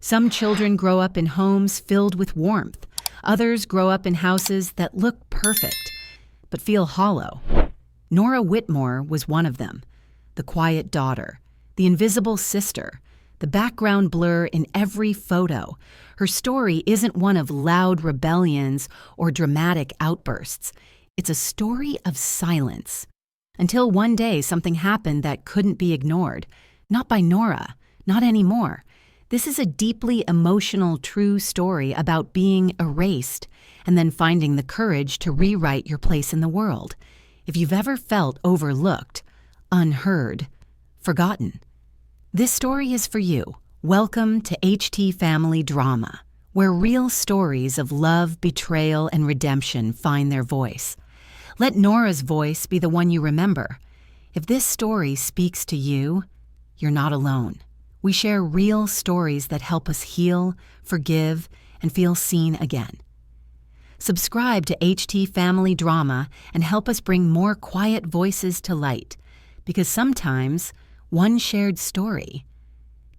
Some children grow up in homes filled with warmth. Others grow up in houses that look perfect, but feel hollow. Nora Whitmore was one of them. The quiet daughter, the invisible sister, the background blur in every photo. Her story isn't one of loud rebellions or dramatic outbursts. It's a story of silence. Until one day something happened that couldn't be ignored. Not by Nora, not anymore. This is a deeply emotional, true story about being erased and then finding the courage to rewrite your place in the world. If you've ever felt overlooked, unheard, forgotten, this story is for you. Welcome to HT Family Drama, where real stories of love, betrayal, and redemption find their voice. Let Nora's voice be the one you remember. If this story speaks to you, you're not alone. We share real stories that help us heal, forgive, and feel seen again. Subscribe to HT Family Drama and help us bring more quiet voices to light, because sometimes one shared story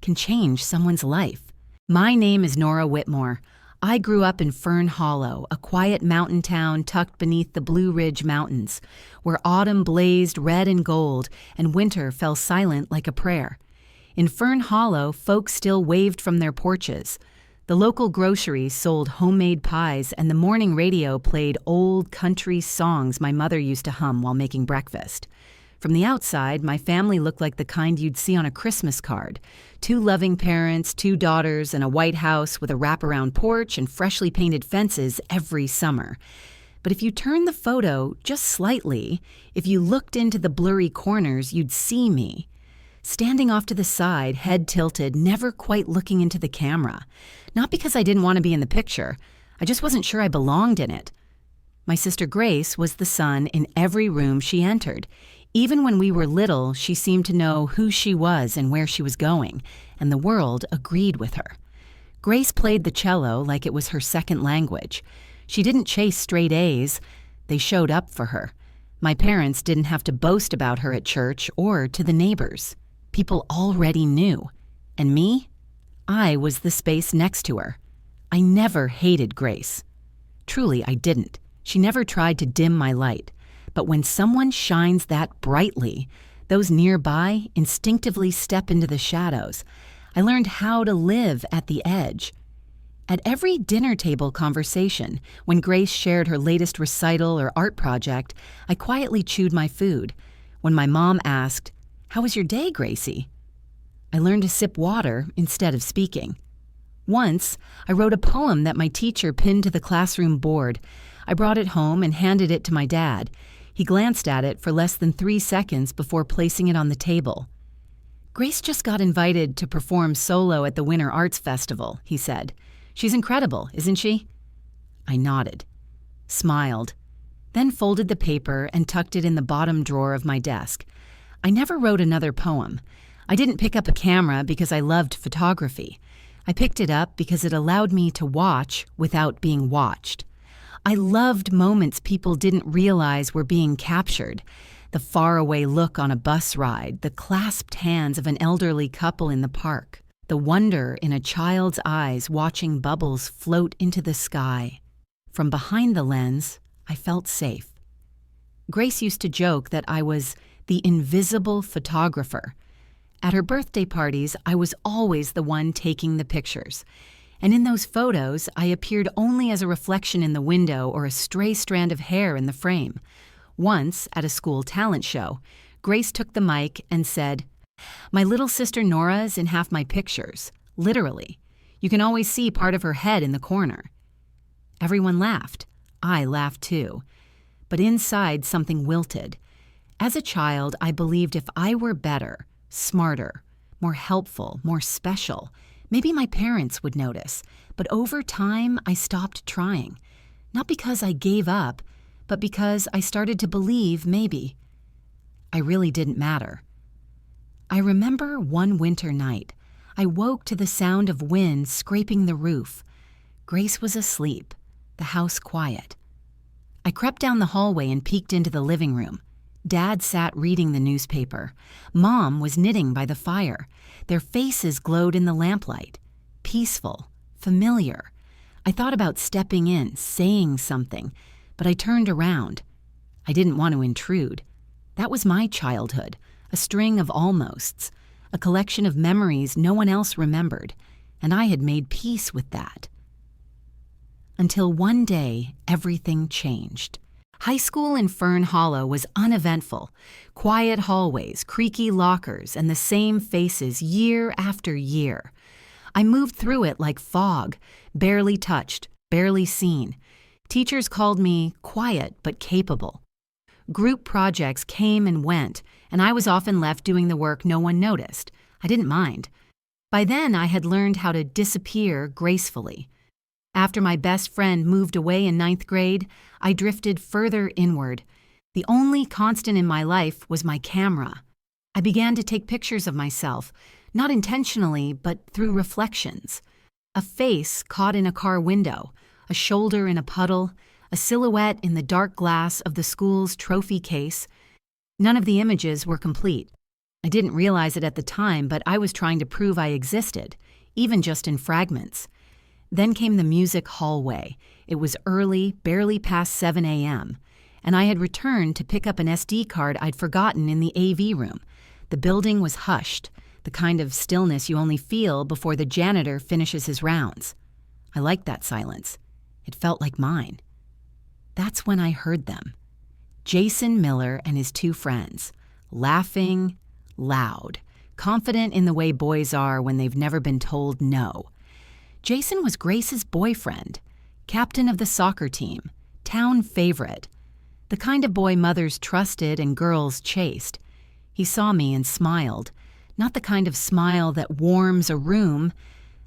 can change someone's life. My name is Nora Whitmore. I grew up in Fern Hollow, a quiet mountain town tucked beneath the Blue Ridge Mountains, where autumn blazed red and gold and winter fell silent like a prayer. In Fern Hollow, folks still waved from their porches. The local groceries sold homemade pies, and the morning radio played old country songs my mother used to hum while making breakfast. From the outside, my family looked like the kind you'd see on a Christmas card. 2 loving parents, 2 daughters, and a white house with a wraparound porch and freshly painted fences every summer. But if you turned the photo just slightly, if you looked into the blurry corners, you'd see me. Standing off to the side, head tilted, never quite looking into the camera. Not because I didn't want to be in the picture. I just wasn't sure I belonged in it. My sister Grace was the sun in every room she entered. Even when we were little, she seemed to know who she was and where she was going, and the world agreed with her. Grace played the cello like it was her second language. She didn't chase straight A's. They showed up for her. My parents didn't have to boast about her at church or to the neighbors. People already knew. And me? I was the space next to her. I never hated Grace. Truly, I didn't. She never tried to dim my light. But when someone shines that brightly, those nearby instinctively step into the shadows. I learned how to live at the edge. At every dinner table conversation, when Grace shared her latest recital or art project, I quietly chewed my food. When my mom asked, "How was your day, Gracie?" I learned to sip water instead of speaking. Once, I wrote a poem that my teacher pinned to the classroom board. I brought it home and handed it to my dad. He glanced at it for less than 3 seconds before placing it on the table. "Grace just got invited to perform solo at the Winter Arts Festival," he said. "She's incredible, isn't she?" I nodded, smiled, then folded the paper and tucked it in the bottom drawer of my desk. I never wrote another poem. I didn't pick up a camera because I loved photography. I picked it up because it allowed me to watch without being watched. I loved moments people didn't realize were being captured. The faraway look on a bus ride, the clasped hands of an elderly couple in the park, the wonder in a child's eyes watching bubbles float into the sky. From behind the lens, I felt safe. Grace used to joke that I was the invisible photographer. At her birthday parties, I was always the one taking the pictures. And in those photos, I appeared only as a reflection in the window or a stray strand of hair in the frame. Once, at a school talent show, Grace took the mic and said, "My little sister Nora is in half my pictures, literally. You can always see part of her head in the corner." Everyone laughed. I laughed too. But inside, something wilted. As a child, I believed if I were better, smarter, more helpful, more special, maybe my parents would notice. But over time, I stopped trying. Not because I gave up, but because I started to believe maybe I really didn't matter. I remember one winter night. I woke to the sound of wind scraping the roof. Grace was asleep, the house quiet. I crept down the hallway and peeked into the living room. Dad sat reading the newspaper. Mom was knitting by the fire. Their faces glowed in the lamplight. peaceful, familiar. I thought about stepping in, saying something, but I turned around. I didn't want to intrude. That was my childhood, a string of almosts, a collection of memories no one else remembered, and I had made peace with that. Until one day, everything changed. High school in Fern Hollow was uneventful. Quiet hallways, creaky lockers, and the same faces year after year. I moved through it like fog, barely touched, barely seen. Teachers called me quiet but capable. Group projects came and went, and I was often left doing the work no one noticed. I didn't mind. By then, I had learned how to disappear gracefully. After my best friend moved away in 9th grade, I drifted further inward. The only constant in my life was my camera. I began to take pictures of myself, not intentionally, but through reflections. A face caught in a car window, a shoulder in a puddle, a silhouette in the dark glass of the school's trophy case. None of the images were complete. I didn't realize it at the time, but I was trying to prove I existed, even just in fragments. Then came the music hallway. It was early, barely past 7 a.m., and I had returned to pick up an SD card I'd forgotten in the AV room. The building was hushed, the kind of stillness you only feel before the janitor finishes his rounds. I liked that silence. It felt like mine. That's when I heard them. Jason Miller and his 2 friends, laughing, loud, confident in the way boys are when they've never been told no. Jason was Grace's boyfriend, captain of the soccer team, town favorite, the kind of boy mothers trusted and girls chased. He saw me and smiled, not the kind of smile that warms a room,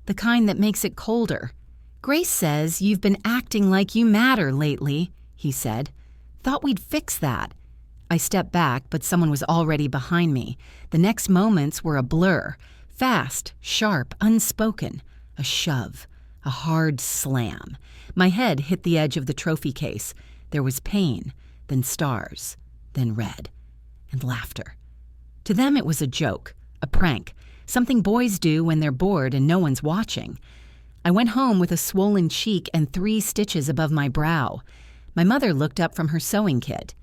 the kind that makes it colder. "Grace says you've been acting like you matter lately," he said. "Thought we'd fix that." I stepped back, but someone was already behind me. The next moments were a blur, fast, sharp, unspoken. A shove, a hard slam. My head hit the edge of the trophy case. There was pain, then stars, then red, and laughter. To them it was a joke, a prank, something boys do when they're bored and no one's watching. I went home with a swollen cheek and 3 stitches above my brow. My mother looked up from her sewing kit.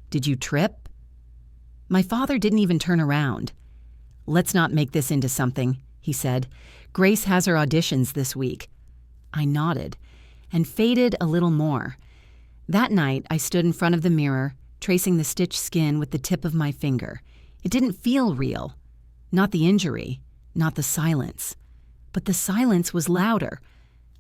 "Did you trip?" My father didn't even turn around. "Let's not make this into something," he said. "Grace has her auditions this week." I nodded and faded a little more. That night, I stood in front of the mirror, tracing the stitched skin with the tip of my finger. It didn't feel real. Not the injury, not the silence. But the silence was louder.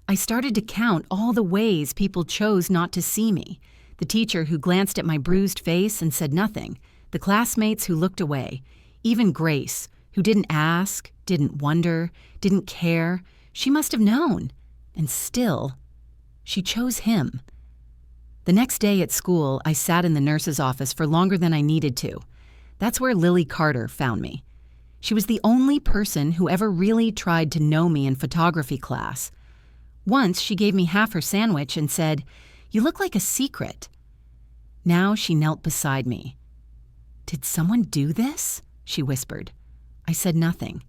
I started to count all the ways people chose not to see me. The teacher who glanced at my bruised face and said nothing. The classmates who looked away. Even Grace, who didn't ask, didn't wonder, didn't care. She must have known. And still, she chose him. The next day at school, I sat in the nurse's office for longer than I needed to. That's where Lily Carter found me. She was the only person who ever really tried to know me in photography class. Once she gave me half her sandwich and said, "You look like a secret." Now she knelt beside me. "Did someone do this?" she whispered. I said nothing.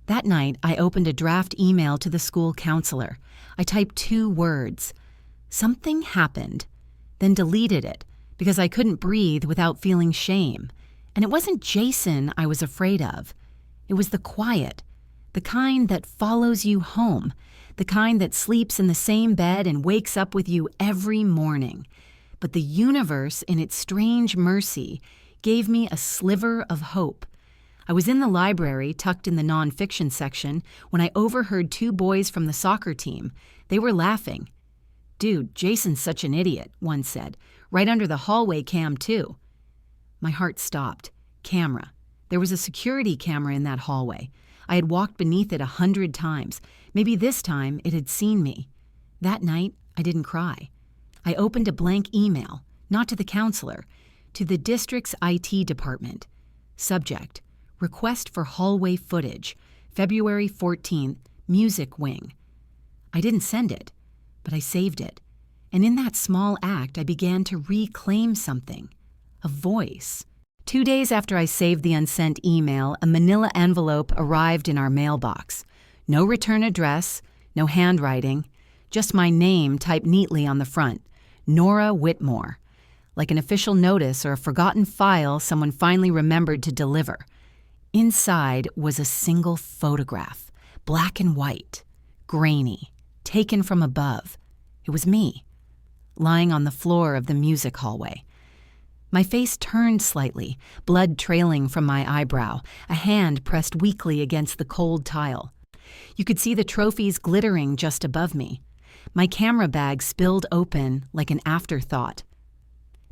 That night, I opened a draft email to the school counselor. I typed 2 words. "Something happened," then deleted it because I couldn't breathe without feeling shame. And it wasn't Jason I was afraid of. It was the quiet, the kind that follows you home, the kind that sleeps in the same bed and wakes up with you every morning. But the universe, in its strange mercy, gave me a sliver of hope. I was in the library, tucked in the nonfiction section, when I overheard 2 boys from the soccer team. They were laughing. "Dude, Jason's such an idiot," one said. "Right under the hallway cam, too." My heart stopped. Camera. There was a security camera in that hallway. I had walked beneath it 100 times. Maybe this time it had seen me. That night, I didn't cry. I opened a blank email, not to the counselor, to the district's IT department. Subject: Request for hallway footage, February 14th, Music Wing. I didn't send it, but I saved it. And in that small act, I began to reclaim something. A voice. 2 days after I saved the unsent email, a manila envelope arrived in our mailbox. No return address, no handwriting, just my name typed neatly on the front, Nora Whitmore, like an official notice or a forgotten file someone finally remembered to deliver. Inside was a single photograph, black and white, grainy, taken from above. It was me, lying on the floor of the music hallway. My face turned slightly, blood trailing from my eyebrow, a hand pressed weakly against the cold tile. You could see the trophies glittering just above me. My camera bag spilled open like an afterthought.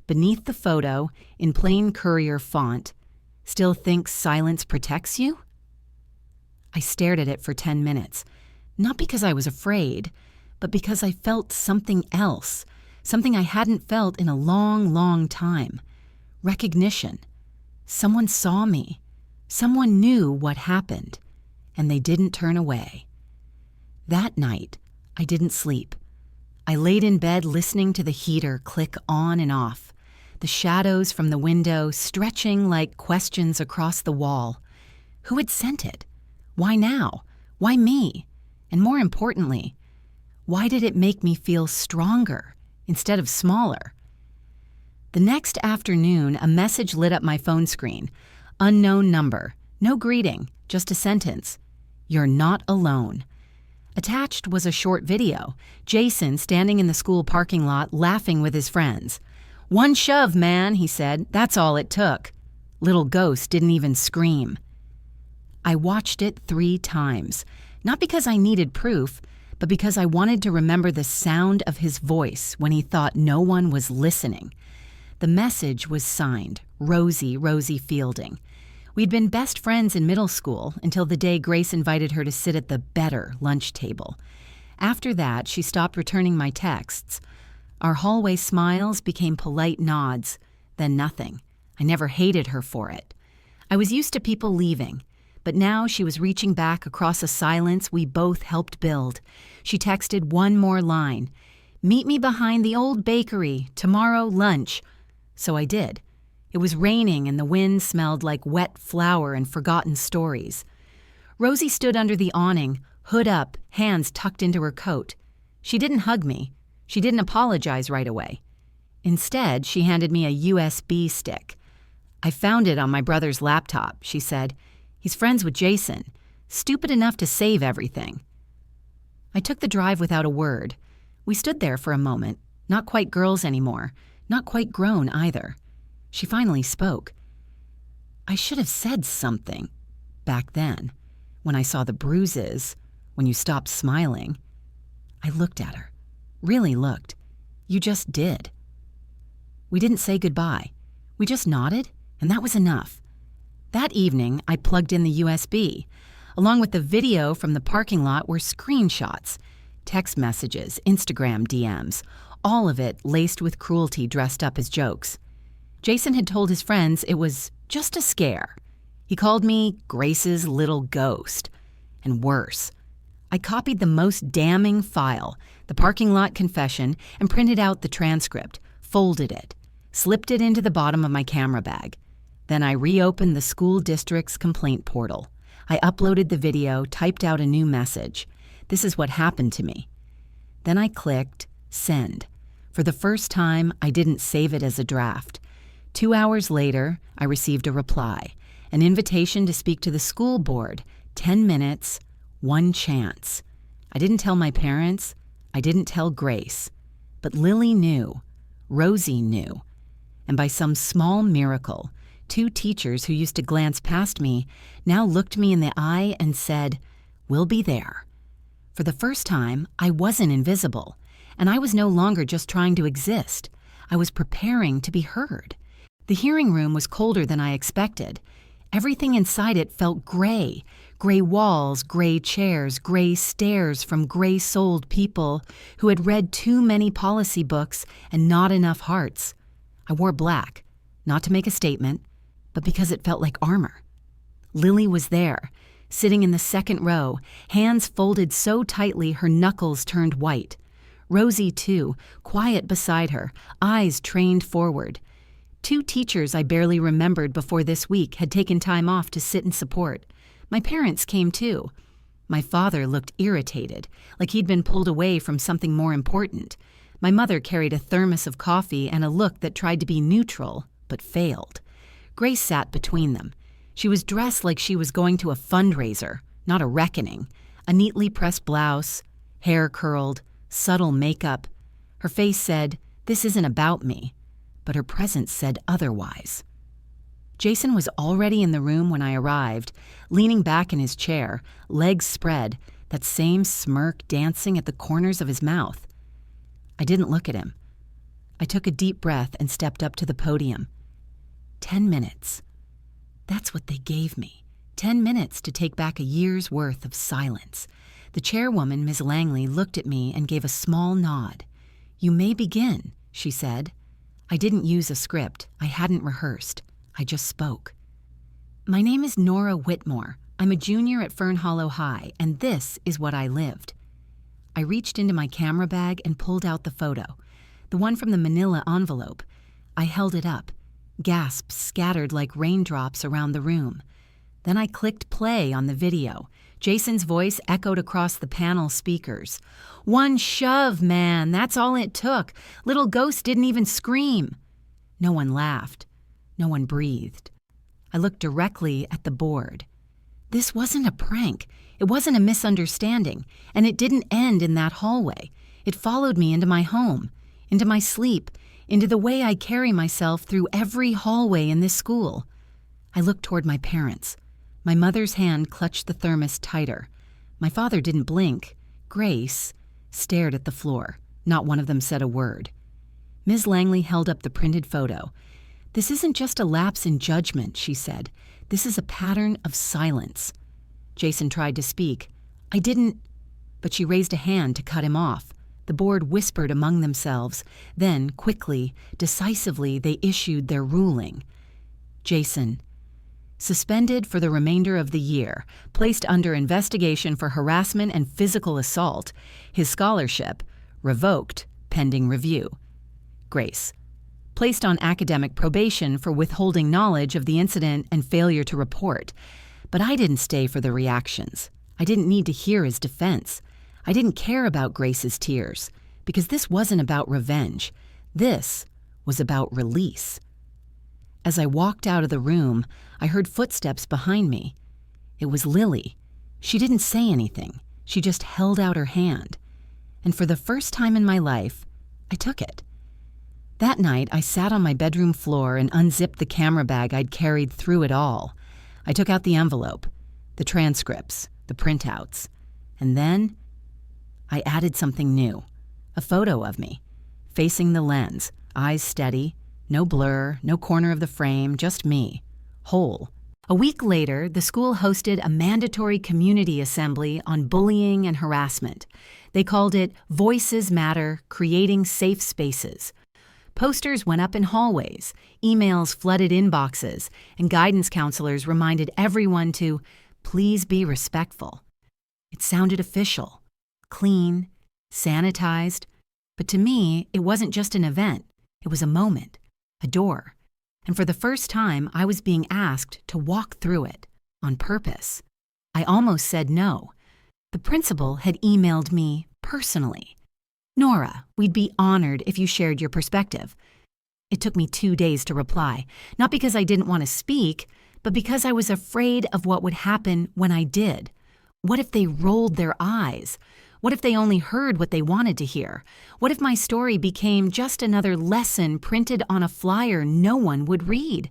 Beneath the photo, in plain courier font, "Still thinks silence protects you?" I stared at it for 10 minutes, not because I was afraid, but because I felt something else, something I hadn't felt in a long, long time. Recognition. Someone saw me. Someone knew what happened, and they didn't turn away. That night, I didn't sleep. I laid in bed listening to the heater click on and off, the shadows from the window stretching like questions across the wall. Who had sent it? Why now? Why me? And more importantly, why did it make me feel stronger instead of smaller? The next afternoon, a message lit up my phone screen. Unknown number. No greeting, just a sentence. "You're not alone." Attached was a short video. Jason standing in the school parking lot laughing with his friends. "One shove, man," he said. "That's all it took." Little Ghost didn't even scream. I watched it 3 times, not because I needed proof, but because I wanted to remember the sound of his voice when he thought no one was listening. The message was signed, Rosie Fielding. We'd been best friends in middle school until the day Grace invited her to sit at the better lunch table. After that, she stopped returning my texts. Our hallway smiles became polite nods, then nothing. I never hated her for it. I was used to people leaving, but now she was reaching back across a silence we both helped build. She texted one more line. "Meet me behind the old bakery, tomorrow lunch." So I did. It was raining and the wind smelled like wet flour and forgotten stories. Rosie stood under the awning, hood up, hands tucked into her coat. She didn't hug me. She didn't apologize right away. Instead, she handed me a USB stick. "I found it on my brother's laptop," she said. "He's friends with Jason. Stupid enough to save everything." I took the drive without a word. We stood there for a moment, not quite girls anymore, not quite grown either. She finally spoke. "I should have said something back then, when I saw the bruises, when you stopped smiling." I looked at her, really looked. "You just did." We didn't say goodbye. We just nodded, and that was enough. That evening, I plugged in the USB. Along with the video from the parking lot were screenshots, text messages, Instagram DMs, all of it laced with cruelty dressed up as jokes. Jason had told his friends it was just a scare. He called me Grace's little ghost. And worse, I copied the most damning file, the parking lot confession, and printed out the transcript, folded it, slipped it into the bottom of my camera bag. Then I reopened the school district's complaint portal. I uploaded the video, typed out a new message. "This is what happened to me." Then I clicked send. For the first time, I didn't save it as a draft. 2 hours later, I received a reply, an invitation to speak to the school board, 10 minutes, 1 chance. I didn't tell my parents. I didn't tell Grace. But Lily knew. Rosie knew. And by some small miracle, 2 teachers who used to glance past me now looked me in the eye and said, "We'll be there." For the first time, I wasn't invisible, and I was no longer just trying to exist. I was preparing to be heard. The hearing room was colder than I expected. Everything inside it felt gray. Gray walls, gray chairs, gray stares from gray-souled people who had read too many policy books and not enough hearts. I wore black, not to make a statement, but because it felt like armor. Lily was there, sitting in the second row, hands folded so tightly her knuckles turned white. Rosie, too, quiet beside her, eyes trained forward. 2 teachers I barely remembered before this week had taken time off to sit and support. My parents came too. My father looked irritated, like he'd been pulled away from something more important. My mother carried a thermos of coffee and a look that tried to be neutral, but failed. Grace sat between them. She was dressed like she was going to a fundraiser, not a reckoning. A neatly pressed blouse, hair curled, subtle makeup. Her face said, "This isn't about me," but her presence said otherwise. Jason was already in the room when I arrived, leaning back in his chair, legs spread, that same smirk dancing at the corners of his mouth. I didn't look at him. I took a deep breath and stepped up to the podium. 10 minutes. That's what they gave me. 10 minutes to take back a year's worth of silence. The chairwoman, Ms. Langley, looked at me and gave a small nod. "You may begin," she said. I didn't use a script. I hadn't rehearsed. I just spoke. "My name is Nora Whitmore. I'm a junior at Fern Hollow High, and this is what I lived." I reached into my camera bag and pulled out the photo, the one from the manila envelope. I held it up. Gasps scattered like raindrops around the room. Then I clicked play on the video. Jason's voice echoed across the panel speakers. "One shove, man, that's all it took. Little Ghost didn't even scream." No one laughed. No one breathed. I looked directly at the board. This wasn't a prank. It wasn't a misunderstanding, and it didn't end in that hallway. It followed me into my home, into my sleep, into the way I carry myself through every hallway in this school. I looked toward my parents. My mother's hand clutched the thermos tighter. My father didn't blink. Grace stared at the floor. Not one of them said a word. Ms. Langley held up the printed photo. "This isn't just a lapse in judgment," she said. "This is a pattern of silence." Jason tried to speak. "I didn't..." But she raised a hand to cut him off. The board whispered among themselves. Then, quickly, decisively, they issued their ruling. Jason, suspended for the remainder of the year, placed under investigation for harassment and physical assault. His scholarship, revoked, pending review. Grace, placed on academic probation for withholding knowledge of the incident and failure to report. But I didn't stay for the reactions. I didn't need to hear his defense. I didn't care about Grace's tears, because this wasn't about revenge. This was about release. As I walked out of the room, I heard footsteps behind me. It was Lily. She didn't say anything. She just held out her hand. And for the first time in my life, I took it. That night, I sat on my bedroom floor and unzipped the camera bag I'd carried through it all. I took out the envelope, the transcripts, the printouts, and then I added something new. A photo of me, facing the lens, eyes steady, no blur, no corner of the frame, just me, whole. A week later, the school hosted a mandatory community assembly on bullying and harassment. They called it Voices Matter, Creating Safe Spaces. Posters went up in hallways, emails flooded inboxes, and guidance counselors reminded everyone to please be respectful. It sounded official, clean, sanitized, but to me, it wasn't just an event. It was a moment, a door. And for the first time, I was being asked to walk through it, on purpose. I almost said no. The principal had emailed me personally. "Nora, we'd be honored if you shared your perspective." It took me 2 days to reply, not because I didn't want to speak, but because I was afraid of what would happen when I did. What if they rolled their eyes? What if they only heard what they wanted to hear? What if my story became just another lesson printed on a flyer no one would read?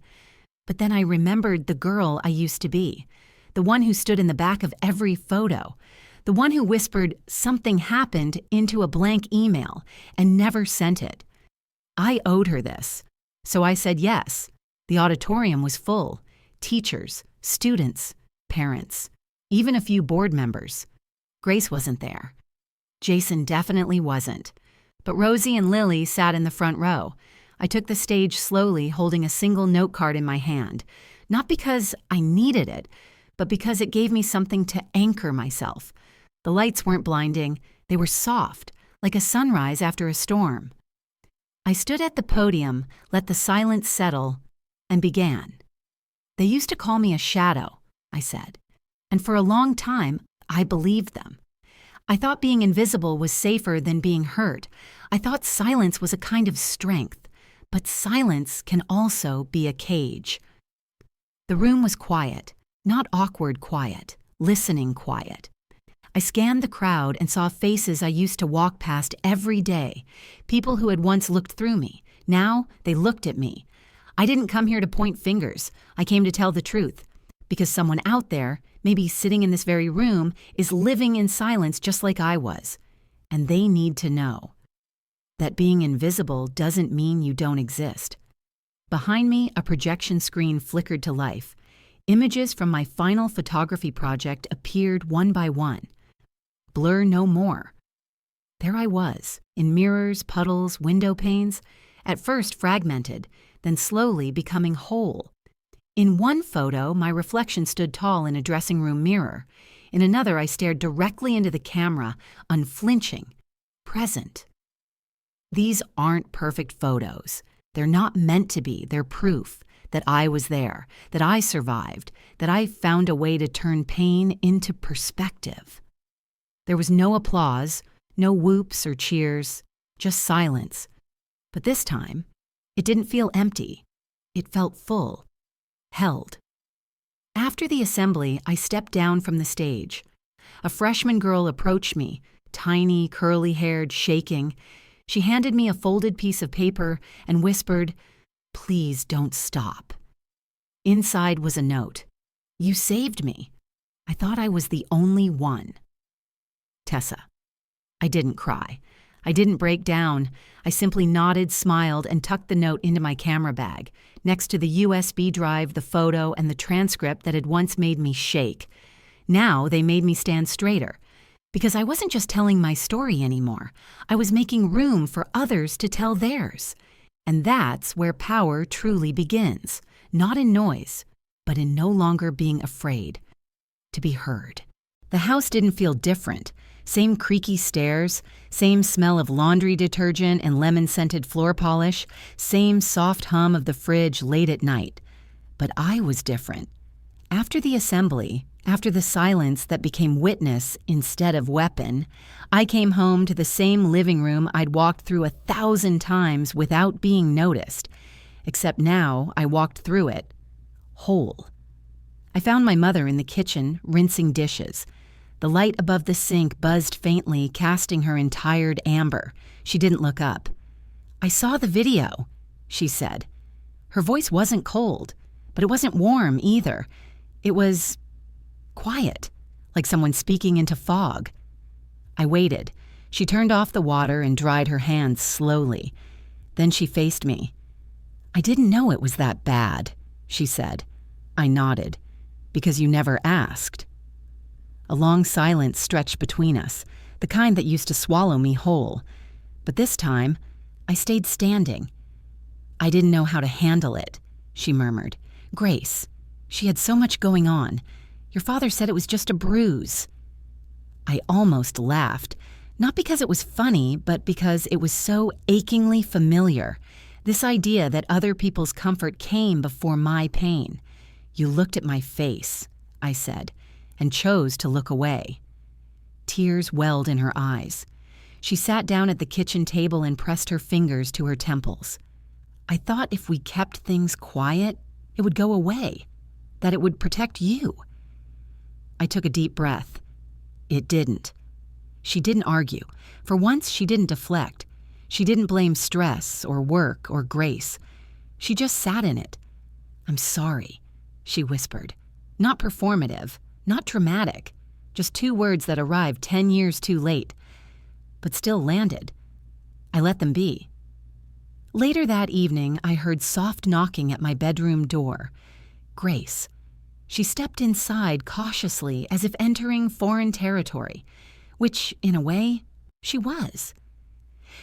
But then I remembered the girl I used to be, the one who stood in the back of every photo, the one who whispered something happened into a blank email and never sent it. I owed her this, so I said yes. The auditorium was full. Teachers, students, parents, even a few board members. Grace wasn't there. Jason definitely wasn't. But Rosie and Lily sat in the front row. I took the stage slowly, holding a single note card in my hand, not because I needed it, but because it gave me something to anchor myself. The lights weren't blinding. They were soft, like a sunrise after a storm. I stood at the podium, let the silence settle, and began. "They used to call me a shadow," I said. "And for a long time, I believed them. I thought being invisible was safer than being heard. I thought silence was a kind of strength, but silence can also be a cage. The room was quiet, not awkward quiet, listening quiet. I scanned the crowd and saw faces I used to walk past every day, people who had once looked through me. Now they looked at me. I didn't come here to point fingers. I came to tell the truth, because someone out there, maybe sitting in this very room, is living in silence just like I was. And they need to know that being invisible doesn't mean you don't exist. Behind me, a projection screen flickered to life. Images from my final photography project appeared one by one. Blur no more. There I was, in mirrors, puddles, window panes, at first fragmented, then slowly becoming whole. In one photo, my reflection stood tall in a dressing room mirror. In another, I stared directly into the camera, unflinching, present. These aren't perfect photos. They're not meant to be. They're proof that I was there, that I survived, that I found a way to turn pain into perspective. There was no applause, no whoops or cheers, just silence. But this time, it didn't feel empty. It felt full, held. After the assembly, I stepped down from the stage. A freshman girl approached me, tiny, curly-haired, shaking. She handed me a folded piece of paper and whispered, "Please don't stop." Inside was a note. "You saved me. I thought I was the only one." Tessa. I didn't cry. I didn't break down. I simply nodded, smiled, and tucked the note into my camera bag, next to the USB drive, the photo, and the transcript that had once made me shake. Now they made me stand straighter, because I wasn't just telling my story anymore. I was making room for others to tell theirs. And that's where power truly begins, not in noise, but in no longer being afraid, to be heard. The house didn't feel different. Same creaky stairs, same smell of laundry detergent and lemon-scented floor polish, same soft hum of the fridge late at night. But I was different. After the assembly, after the silence that became witness instead of weapon, I came home to the same living room I'd walked through 1,000 times without being noticed. Except now I walked through it, whole. I found my mother in the kitchen, rinsing dishes. The light above the sink buzzed faintly, casting her in tired amber. She didn't look up. "I saw the video," she said. Her voice wasn't cold, but it wasn't warm either. It was quiet, like someone speaking into fog. I waited. She turned off the water and dried her hands slowly. Then she faced me. "I didn't know it was that bad," she said. I nodded. "Because you never asked." A long silence stretched between us, the kind that used to swallow me whole. But this time, I stayed standing. "I didn't know how to handle it," she murmured. "Grace, she had so much going on. Your father said it was just a bruise." I almost laughed, not because it was funny, but because it was so achingly familiar. This idea that other people's comfort came before my pain. "You looked at my face," I said, and chose to look away. Tears welled in her eyes. She sat down at the kitchen table and pressed her fingers to her temples. "I thought if we kept things quiet, it would go away, that it would protect you." I took a deep breath. It didn't. She didn't argue. For once, she didn't deflect. She didn't blame stress or work or Grace. She just sat in it. "I'm sorry," she whispered. Not performative, not dramatic, just 2 words that arrived 10 years too late, but still landed. I let them be. Later that evening, I heard soft knocking at my bedroom door. Grace. She stepped inside cautiously, as if entering foreign territory, which, in a way, she was.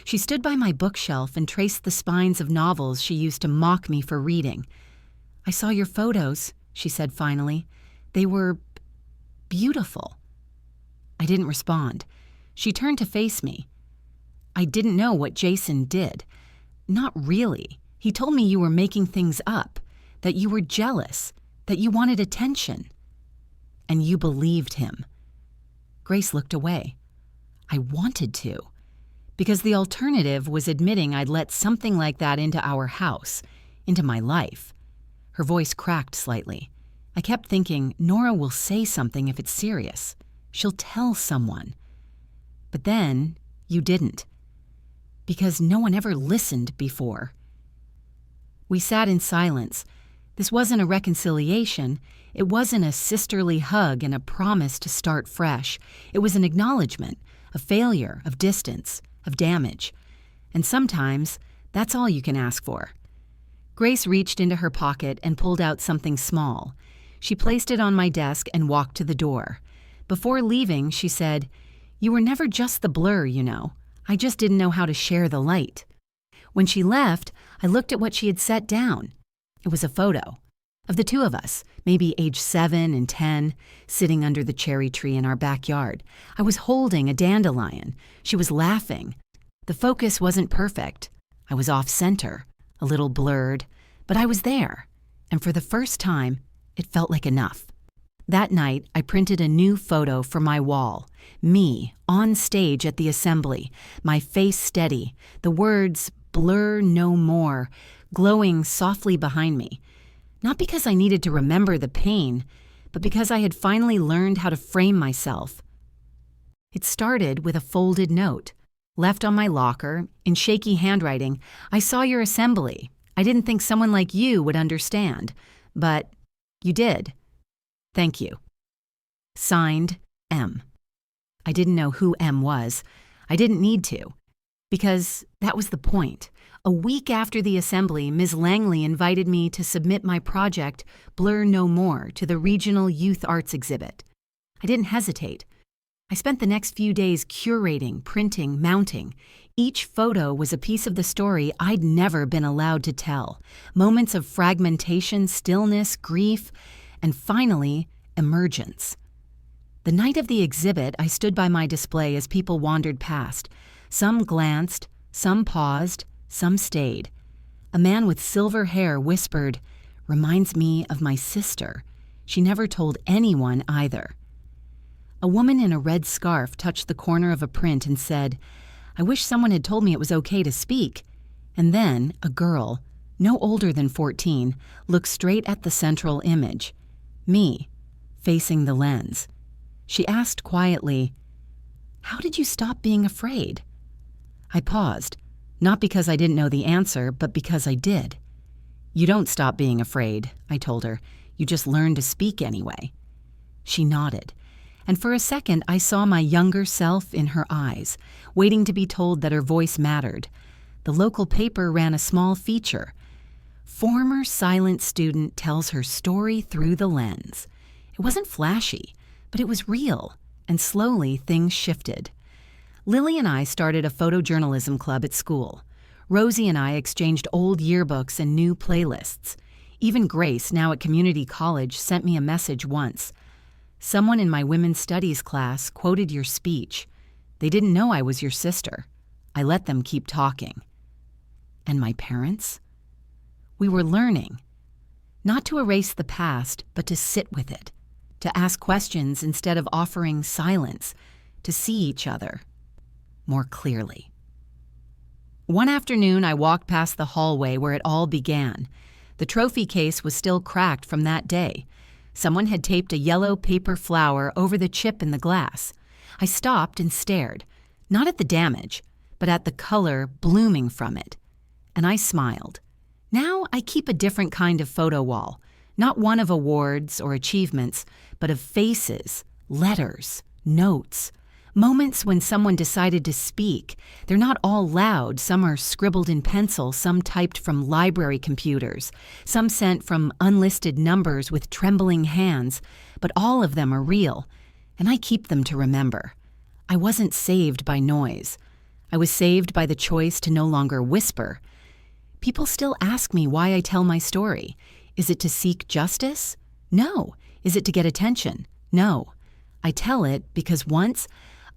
She stood by my bookshelf and traced the spines of novels she used to mock me for reading. "I saw your photos," she said finally. "They were beautiful." I didn't respond. She turned to face me. "I didn't know what Jason did. Not really. He told me you were making things up, that you were jealous, that you wanted attention. And you believed him." Grace looked away. I wanted to, because the alternative was admitting I'd let something like that into our house, into my life. Her voice cracked slightly. I kept thinking, Nora will say something if it's serious. She'll tell someone. But then, you didn't. Because no one ever listened before. We sat in silence. This wasn't a reconciliation. It wasn't a sisterly hug and a promise to start fresh. It was an acknowledgement of failure, of distance, of damage. And sometimes, that's all you can ask for. Grace reached into her pocket and pulled out something small. She placed it on my desk and walked to the door. Before leaving, she said, "You were never just the blur, you know. I just didn't know how to share the light." When she left, I looked at what she had set down. It was a photo of the two of us, maybe age 7 and 10, sitting under the cherry tree in our backyard. I was holding a dandelion. She was laughing. The focus wasn't perfect. I was off-center, a little blurred, but I was there. And for the first time, it felt like enough. That night, I printed a new photo for my wall. Me, on stage at the assembly, my face steady, the words, "Blur no more," glowing softly behind me. Not because I needed to remember the pain, but because I had finally learned how to frame myself. It started with a folded note. Left on my locker, in shaky handwriting, "I saw your assembly. I didn't think someone like you would understand, but you did. Thank you." Signed, M. I didn't know who M was. I didn't need to, because that was the point. A week after the assembly, Ms. Langley invited me to submit my project, Blur No More, to the Regional Youth Arts Exhibit. I didn't hesitate. I spent the next few days curating, printing, mounting. Each photo was a piece of the story I'd never been allowed to tell. Moments of fragmentation, stillness, grief, and finally, emergence. The night of the exhibit, I stood by my display as people wandered past. Some glanced, some paused, some stayed. A man with silver hair whispered, "Reminds me of my sister. She never told anyone either." A woman in a red scarf touched the corner of a print and said, "I wish someone had told me it was okay to speak." And then a girl, no older than 14, looked straight at the central image, me, facing the lens. She asked quietly, "How did you stop being afraid?" I paused, not because I didn't know the answer, but because I did. "You don't stop being afraid," I told her. "You just learn to speak anyway." She nodded, and for a second I saw my younger self in her eyes, waiting to be told that her voice mattered. The local paper ran a small feature. "Former silent student tells her story through the lens." It wasn't flashy, but it was real, and slowly things shifted. Lily and I started a photojournalism club at school. Rosie and I exchanged old yearbooks and new playlists. Even Grace, now at community college, sent me a message once. "Someone in my women's studies class quoted your speech. They didn't know I was your sister. I let them keep talking." And my parents? We were learning. Not to erase the past, but to sit with it. To ask questions instead of offering silence. To see each other more clearly. One afternoon, I walked past the hallway where it all began. The trophy case was still cracked from that day. Someone had taped a yellow paper flower over the chip in the glass. I stopped and stared, not at the damage, but at the color blooming from it. And I smiled. Now I keep a different kind of photo wall, not one of awards or achievements, but of faces, letters, notes. Moments when someone decided to speak. They're not all loud. Some are scribbled in pencil, some typed from library computers, some sent from unlisted numbers with trembling hands, but all of them are real, and I keep them to remember. I wasn't saved by noise. I was saved by the choice to no longer whisper. People still ask me why I tell my story. Is it to seek justice? No. Is it to get attention? No. I tell it because once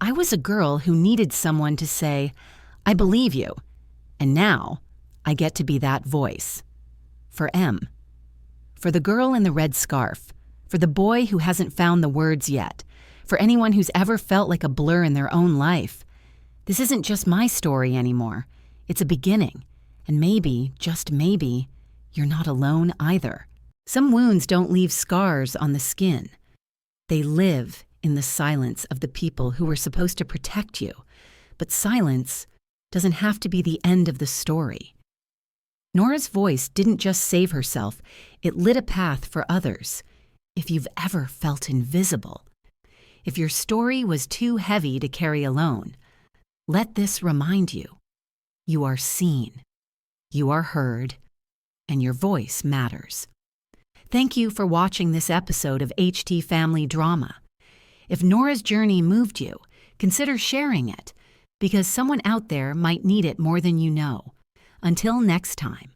I was a girl who needed someone to say, "I believe you," and now I get to be that voice. For M. For the girl in the red scarf. For the boy who hasn't found the words yet. For anyone who's ever felt like a blur in their own life, this isn't just my story anymore. It's a beginning. And maybe, just maybe, you're not alone either. Some wounds don't leave scars on the skin. They live in the silence of the people who were supposed to protect you. But silence doesn't have to be the end of the story. Nora's voice didn't just save herself, it lit a path for others. If you've ever felt invisible, if your story was too heavy to carry alone, let this remind you. You are seen, you are heard, and your voice matters. Thank you for watching this episode of HT Family Drama. If Nora's journey moved you, consider sharing it, because someone out there might need it more than you know. Until next time,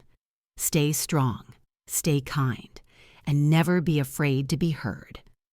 stay strong, stay kind, and never be afraid to be heard.